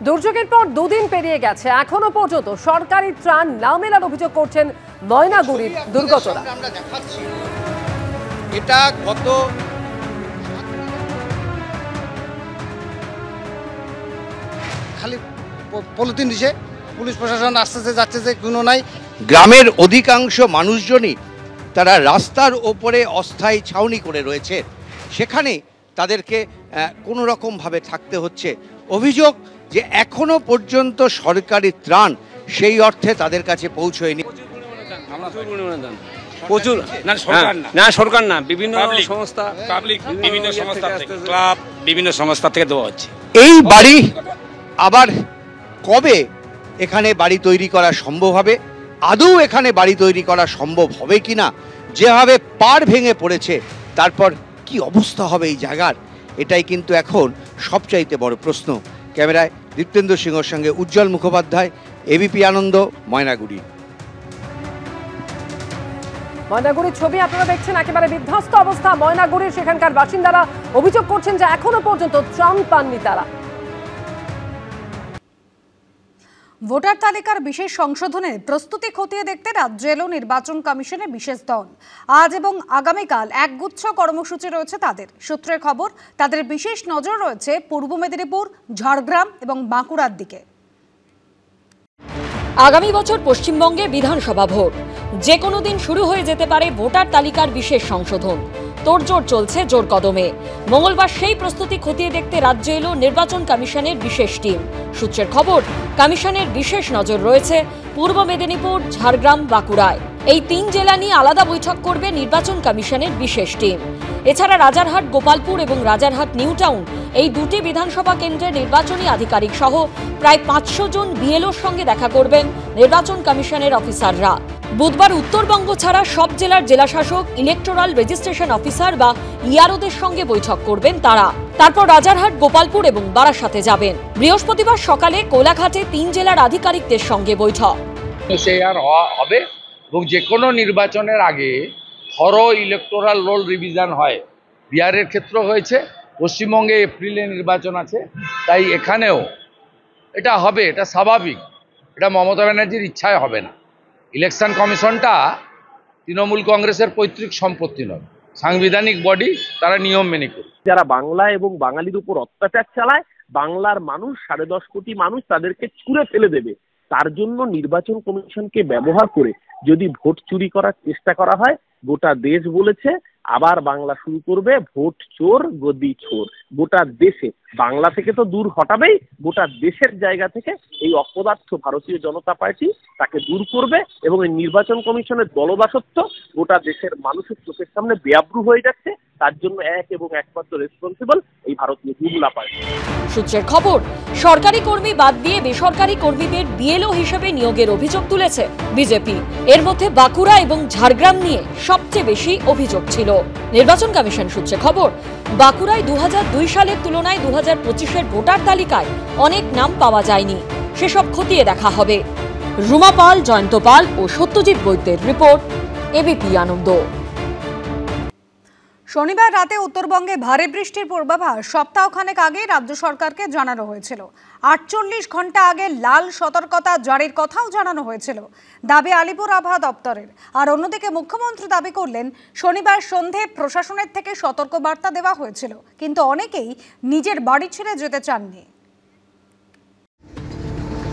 দুর্যোগের পর দুদিন পেরিয়ে গেছে, এখনো পর্যন্ত সরকারি ত্রাণ না মেলার অভিযোগ করছেন ময়নাগুড়ির দুর্গতরা। আমরা দেখাচ্ছি এটা গত খালি পলিথিন দিছে, পুলিশ প্রশাসন আসতেছে যাচ্ছে, যে কোনো নাই। গ্রামের অধিকাংশ মানুষজনই তারা রাস্তার ওপরে অস্থায়ী ছাউনি করে রয়েছে, সেখানে তাদেরকে কোনো রকমভাবে থাকতে হচ্ছে। অভিযোগ যে এখনো পর্যন্ত সরকারি ত্রাণ সেই অর্থে তাদের কাছে পৌঁছয়নি। প্রচুর না সরকার না, বিভিন্ন সংস্থা, পাবলিক বিভিন্ন সংস্থা থেকে, ক্লাব বিভিন্ন সংস্থা থেকে দেওয়া হচ্ছে। এই বাড়ি আবার কবে এখানে বাড়ি তৈরি করা সম্ভব হবে, আদৌ এখানে বাড়ি তৈরি করা সম্ভব হবে কিনা, যেভাবে পাড় ভেঙে পড়েছে তারপর কি অবস্থা হবে এই জায়গার, এটাই কিন্তু এখন সবচাইতে বড় প্রশ্ন। ক্যামেরায় দীপ্তেন্দু সিংহর সঙ্গে উজ্জ্বল মুখোপাধ্যায়, এবিপি আনন্দ, ময়নাগুড়ি। ময়নাগুড়ির ছবি আপনারা দেখছেন, একেবারে বিধ্বস্ত অবস্থা ময়নাগুড়ির। সেখানকার বাসিন্দারা অভিযোগ করছেন যে এখনো পর্যন্ত ত্রাণ পাননি তারা। ভোটার তালিকার বিশেষ সংশোধনের প্রস্তুতি খতিয়ে দেখতে রাজ্য এলো নির্বাচন কমিশনের বিশেষ দল। আজ এবং আগামীকাল একগুচ্ছ কর্মসূচি রয়েছে তাদের। সূত্রের খবর, তাদের বিশেষ নজর রয়েছে পূর্ব মেদিনীপুর, ঝাড়গ্রাম এবং বাঁকুড়ার দিকে। আগামী বছর পশ্চিমবঙ্গে বিধানসভা ভোট, যে কোনো দিন শুরু হয়ে যেতে পারে ভোটার তালিকার বিশেষ সংশোধন। তোড়জোড় চলছে জোর কদমে। মঙ্গলবার সেই প্রস্তুতি খতিয়ে দেখতে রাজ্য এলো নির্বাচন কমিশনের বিশেষ টিম। সূত্রের খবর, কমিশনের বিশেষ নজর রয়েছে পূর্ব মেদিনীপুর, ঝাড়গ্রাম, বাঁকুড়ায়। এই 3 জেলা নিয়ে আলাদা বৈঠক করবে নির্বাচন কমিশনের বিশেষ টিম। এছাড়া রাজারহাট, গোপালপুর এবং রাজারহাট নিউ টাউন, এই দুটি বিধানসভা কেন্দ্রের নির্বাচনী আধিকারিক সহ প্রায় 500 জন বিএলওর সঙ্গে দেখা করবেন নির্বাচন কমিশনের অফিসাররা। বুধবার উত্তরবঙ্গ ছাড়া সব জেলার জেলাশাসক, ইলেকটোরাল রেজিস্ট্রেশন অফিসার বা ইআরওদের সঙ্গে বৈঠক করবেন তারা। তারপর রাজারহাট, গোপালপুর এবং বারাসাতে যাবেন। বৃহস্পতিবার সকালে কোলাঘাটে 3 জেলার আধিকারিকদের সঙ্গে বৈঠক হবে এবং যে কোনো নির্বাচনের আগে থরো ইলেকটোরাল রোল রিভিশন হয়। বিহারের ক্ষেত্র হয়েছে, পশ্চিমবঙ্গে এপ্রিলে নির্বাচন আছে, তাই এখানেও এটা হবে, এটা স্বাভাবিক। এটা মমতা ব্যানার্জির ইচ্ছায় হবে না। ইলেকশন কমিশনটা তৃণমূল কংগ্রেসের পৈতৃক সম্পত্তি নয়, সাংবিধানিক বডি, তারা নিয়ম মেনে করে। যারা বাংলা এবং বাঙালির উপর অত্যাচার চালায়, বাংলার মানুষ 10.5 কোটি মানুষ তাদেরকে ছুঁড়ে ফেলে দেবে, তার জন্য নির্বাচন কমিশনকে ব্যবহার করে যদি ভোট চুরি করার চেষ্টা করা হয়, গোটা দেশ বলেছে আবার বাংলা শুরু করবে ভোট চোর গদি চোর। গোটা দেশে, বাংলা থেকে তো দূর হটাবেই, গোটা দেশের জায়গা থেকে এই অপদার্থ ভারতীয় জনতা পার্টি তাকে দূর করবে এবং এই নির্বাচন কমিশনের দলদাসত্ব গোটা দেশের মানুষের চোখের সামনে বেআব্রু হয়ে যাচ্ছে। তার জন্য এক এবং একমাত্র রেসপন্সিবল এই ভারতীয় জনতা পার্টি। সূত্রের খবর, সরকারি কর্মী বাদ দিয়ে বেসরকারি কর্মীদের বিএলও হিসেবে নিয়োগের অভিযোগ তুলেছে বিজেপি। এর মধ্যে বাঁকুড়া এবং ঝাড়গ্রাম নিয়ে সবচেয়ে বেশি অভিযোগ ছিল। নির্বাচন কমিশন সূত্রে খবর, বাঁকুড়ায় 2002 সালের তুলনায় 2025-এর ভোটার তালিকায় অনেক নাম পাওয়া যায়নি, সেসব খতিয়ে দেখা হবে। রুমা পাল, জয়ন্ত পাল ও সত্যজিৎ বৈদ্যের রিপোর্ট, এবিপি আনন্দ। শনিবার রাতে উত্তরবঙ্গে ভারী বৃষ্টির পূর্বাভাস সপ্তাহখানেক আগে রাজ্য সরকারকে জানানো হয়েছিল। 48 ঘন্টা আগে লাল সতর্কতা জারির কথাও জানানো হয়েছিল, দাবি আলিপুর আবহাওয়া দপ্তরের। আর অন্যদিকে মুখ্যমন্ত্রী দাবি করলেন শনিবার সন্ধে প্রশাসনের থেকে সতর্কবার্তা দেওয়া হয়েছিল, কিন্তু অনেকেই নিজের বাড়ি ছেড়ে যেতে চাননি।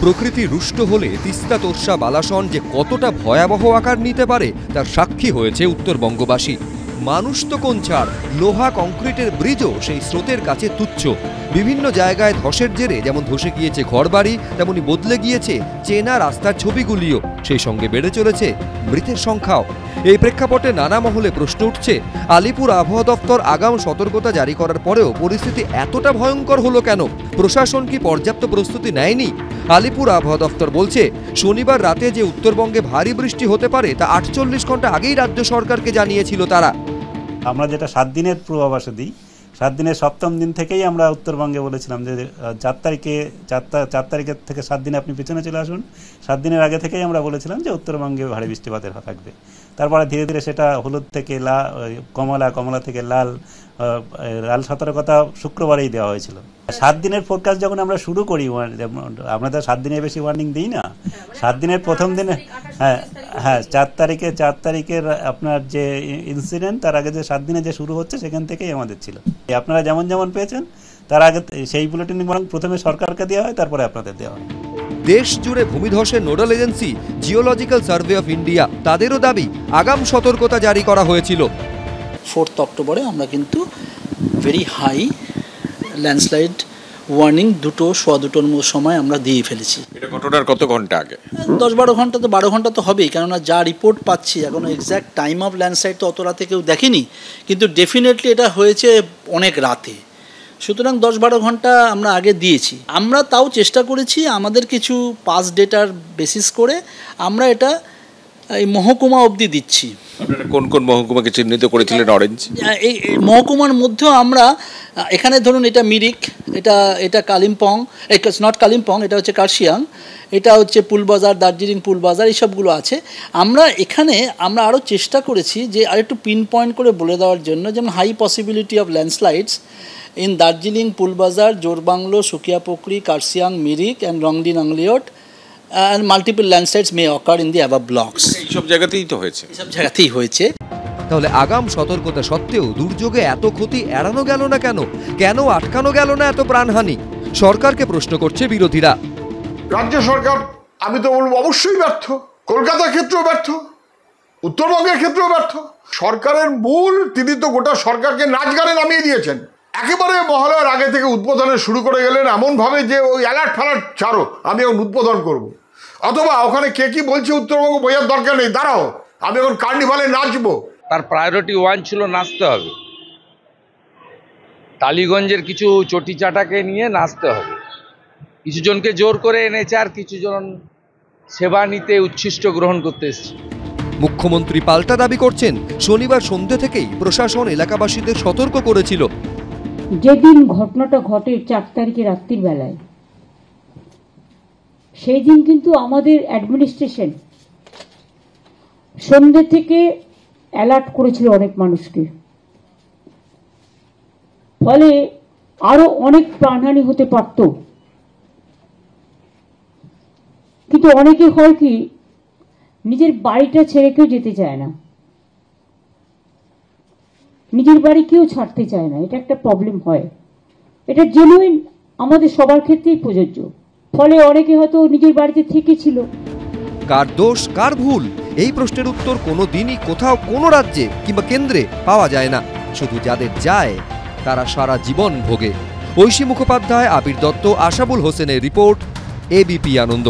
প্রকৃতি রুষ্ট হলে তিস্তা, তোর্ষা, বালাসন যে কতটা ভয়াবহ আকার নিতে পারে তার সাক্ষী হয়েছে উত্তরবঙ্গবাসী। মানুষ তো কোন ছাড়, লোহা কংক্রিটের ব্রিজও সেই স্রোতের কাছে তুচ্ছ। বিভিন্ন জায়গায় ধসের জেরে যেমন ধসে গিয়েছে ঘরবাড়ি, তেমনি বদলে গিয়েছে চেনা রাস্তার ছবিগুলিও। সেই সঙ্গে বেড়ে চলেছে মৃতের সংখ্যাও। এই প্রেক্ষাপটে নানা মহলে প্রশ্ন উঠছে, আলিপুর আবহাওয়া দপ্তর আগাম সতর্কতা জারি করার পরেও পরিস্থিতি এতটা ভয়ঙ্কর হলো কেন? প্রশাসন কি পর্যাপ্ত প্রস্তুতি নেয়নি? আলিপুর আবহাওয়া দপ্তর বলছে, শনিবার রাতে যে উত্তরবঙ্গে ভারী বৃষ্টি হতে পারে তা 48 ঘন্টা আগেই রাজ্য সরকারকে জানিয়েছিল তারা। আমরা যেটা 7 দিনের পূর্বাভাস দিই, 7 দিনের 7ম দিন থেকেই আমরা উত্তরবঙ্গে বলেছিলাম যে 4 তারিখের থেকে 7 দিনে আপনি পিছনে চলে আসুন। 7 দিনের আগে থেকেই আমরা বলেছিলাম যে উত্তরবঙ্গে ভারী বৃষ্টিপাতের থাকবে। তারপরে ধীরে ধীরে সেটা হলুদ থেকে কমলা থেকে লাল, লাল সতর্কতা শুক্রবারেই দেওয়া হয়েছিল। 7 দিনের ফোরকাস্ট যখন আমরা শুরু করি, আমরা তো 7 দিনের বেশি ওয়ার্নিং দিই না। 7 দিনের প্রথম দিনে হ্যাঁ 4 তারিখের আপনার যে ইনসিডেন্ট, তার আগে যে 7 দিনে যে শুরু হচ্ছে সেখান থেকেই আমাদের ছিল। আপনারা যেমন পেয়েছেন তার আগে সেই বুলেটিন বরং প্রথমে সরকারকে দেওয়া হয়, তারপরে আপনাদের দেওয়া হয়। দেশ জুড়ে ভূমিধসের nodal agency geological survey of India, তাদেরও দাবি আগাম সতর্কতা জারি করা হয়েছিল। 4 অক্টোবরে আমরা কিন্তু ভেরি হাই ল্যান্ডস্লাইড ওয়ার্নিং 2-2:15 সময় আমরা দিয়ে ফেলেছি। এটা ঘটনার কত ঘন্টা আগে? 10-12 ঘন্টা তো 12 ঘন্টা তো হবেই, কেননা যা রিপোর্ট পাচ্ছি এখনো এক্স্যাক্ট টাইম অফ ল্যান্ডস্লাইড তো অত রাতে কেউ দেখেনি, কিন্তু ডেফিনেটলি এটা হয়েছে অনেক রাতে। সুতরাং 10-12 ঘন্টা আমরা আগে দিয়েছি। আমরা তাও চেষ্টা করেছি আমাদের কিছু পাস ডেটার বেসিস করে আমরা এটা এই মহকুমা অবধি দিচ্ছি। আপনারা কোন কোন মহকুমাকে চিহ্নিত করেছিলেন অরেঞ্জ? এই মহকুমার মধ্যেও আমরা এখানে ধরুন এটা মিরিক, এটা কালিম্পং, নট কালিম্পং, এটা হচ্ছে কার্শিয়াং, এটা হচ্ছে পুলবাজার, দার্জিলিং পুলবাজার, এইসবগুলো আছে। এখানে আমরা আরও চেষ্টা করেছি যে আরেকটু পিন পয়েন্ট করে বলে দেওয়ার জন্য, যেমন high possibility of landslides in Darjeeling, Pulbazar, Jorbanglo, Sukiapokri, Karsiang, Mirik and Rongdi Nangliot, and multiple landslides may occur in the above blocks. এইসব জায়গাতেই তো হয়েছে। এইসব জায়গাতেই হয়েছে। তাহলে আগাম সতর্কতা সত্ত্বেও দুর্যোগে এত ক্ষতি এড়ানো গেল না কেন? কেন আটকানো গেল না এত প্রাণহানি? সরকারকে প্রশ্ন করছে বিরোধীরা। রাজ্য সরকার আমি তো বলবো অবশ্যই ব্যর্থ, কলকাতার ক্ষেত্রেও ব্যর্থ, উত্তরবঙ্গের ক্ষেত্রেও ব্যর্থ। সরকারের মূল, তিনি তো গোটা সরকারকে নাচ গানে নামিয়ে দিয়েছেন। একেবারে মহালয়ার আগে থেকে উদ্বোধনে শুরু করে গেলেন এমনভাবে যে ওই অ্যালার্ট ফ্যালার্ট ছাড়ো, আমি এখন উদ্বোধন করব। অথবা ওখানে কে কি বলছে উত্তরবঙ্গ বোঝার দরকার নেই, দাঁড়াও আমি এখন কার্নিভালে নাচবো। তার প্রায়োরিটি 1 ছিল নাচতে হবে, টালিগঞ্জের কিছু চটি চাটাকে নিয়ে নাচতে হবে। কিছু জনকে জোর করে এনেছে, আর কিছু জন সেবা নিতে উচ্ছিষ্ট গ্রহণ করতে এসেছে। মুখ্যমন্ত্রী পাল্টা দাবি করছেন শনিবার সন্ধ্যে থেকেই প্রশাসন এলাকাবাসীদের সতর্ক করেছিল। যেদিন ঘটনাটা ঘটে 4 তারিখে রাত্রির বেলায়, সেই দিন কিন্তু আমাদের অ্যাডমিনিস্ট্রেশন সন্ধ্যে থেকে অ্যালার্ট করেছিল অনেক মানুষকে, ফলে আরো অনেক প্রাণহানি হতে পারত। কিন্তু অনেকে হয় কি, নিজের বাড়িটা ছেড়ে কেউ যেতে চায় না, নিজের বাড়ি কেউ ছাড়তে চায় না, এটা একটা প্রবলেম হয়। এটা জেনুইন আমাদের সবার ক্ষেত্রেই প্রযোজ্য। ফলে অনেকে হয়তো নিজের বাড়িতে থেকেছিল। কার দোষ কার ভুল, এই প্রশ্নের উত্তর কোনো দিনই কোথাও কোনো রাজ্যে কিংবা কেন্দ্রে পাওয়া যায় না। শুধু যাদের যায় তারা সারা জীবন ভোগে। ঐশী মুখোপাধ্যায়, আবির দত্ত, আশাবুল হোসেনের রিপোর্ট, এবিপি আনন্দ।